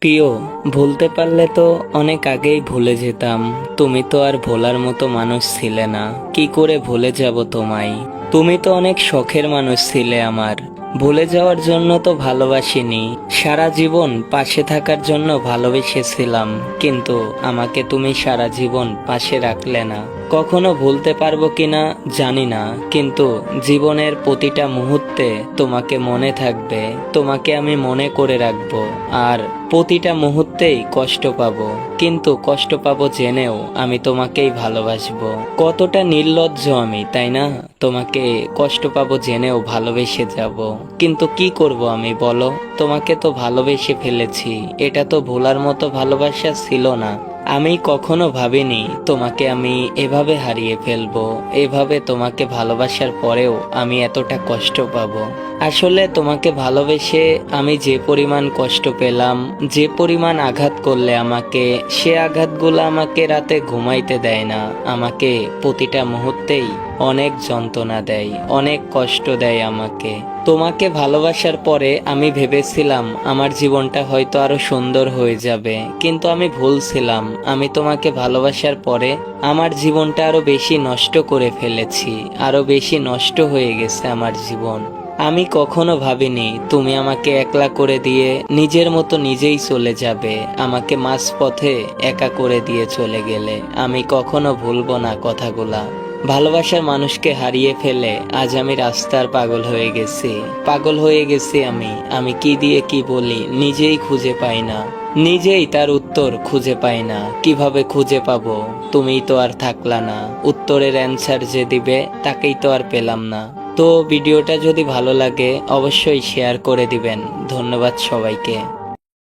প্রিয়, ভুলতে পারলে তো অনেক আগেই ভুলে যেতাম। তুমি তো আর ভোলার মতো মানুষ ছিলে না। কি করে ভুলে যাব তোমায়? তুমি তো অনেক শখের মানুষ ছিলে আমার। ভুলে যাওয়ার জন্য তো ভালোবাসিনি, সারা জীবন পাশে থাকার জন্য ভালোবেসেছিলাম। কিন্তু আমাকে তুমি সারা জীবন পাশে রাখলে না। কখনো ভুলতে পারবো কিনা জানি না, কিন্তু জীবনের প্রতিটা মুহূর্তে তোমাকে মনে থাকবে। তোমাকে আমি মনে করে রাখবো। আর প্রতিটা মুহূর্তেই কষ্ট পাবো, কিন্তু কষ্ট পাবো জেনেও আমি তোমাকেই ভালোবাসবো। কতটা নির্লজ্জ আমি, তাই না? তোমাকে কষ্ট পাবো জেনেও ভালোবেসে যাব। কিন্তু কি করব আমি, বলো? তোমাকে তো ভালোবেসে ফেলেছি। এটা তো ভোলার মতো ভালোবাসা ছিল না। আমি কখনো ভাবিনি তোমাকে আমি এভাবে হারিয়ে ফেলবো। এভাবে তোমাকে ভালোবাসার পরেও আমি এতটা কষ্ট পাবো। আসলে তোমাকে ভালোবেসে আমি যে পরিমাণ কষ্ট পেলাম, যে পরিমাণ আঘাত করলে আমাকে, সে আঘাতগুলো আমাকে রাতে ঘুমাইতে দেয় না। আমাকে প্রতিটা মুহূর্তেই অনেক যন্ত্রণা দেয়, অনেক কষ্ট দেয় আমাকে। তোমাকে ভালোবাসার পরে আমি ভেবেছিলাম আমার জীবনটা হয়তো আরো সুন্দর হয়ে যাবে, কিন্তু আমি ভুল ছিলাম। আমি তোমাকে ভালোবাসার পরে আমার জীবনটা আরো বেশি নষ্ট করে ফেলেছি। আরো বেশি নষ্ট হয়ে গেছে আমার জীবন। আমি কখনো ভাবিনি তুমি আমাকে একলা করে দিয়ে নিজের মতো নিজেই চলে যাবে। আমাকে মাঝপথে একা করে দিয়ে চলে গেলে। আমি কখনো ভুলবো না কথাগুলা। ভালোবাসার মানুষকে হারিয়ে ফেলে আজ আমি রাস্তার পাগল হয়ে গেছি। পাগল হয়ে গেছি আমি। আমি কি দিয়ে কি বলি নিজেই খুঁজে পাই না। নিজেই তার উত্তর খুঁজে পাই না। কিভাবে খুঁজে পাবো? তুমিই তো আর থাকলা না। উত্তরের অ্যান্সার যে দিবে তাকেই তো আর পেলাম না। তো ভিডিওটা যদি ভালো লাগে অবশ্যই শেয়ার করে দিবেন। ধন্যবাদ সবাইকে।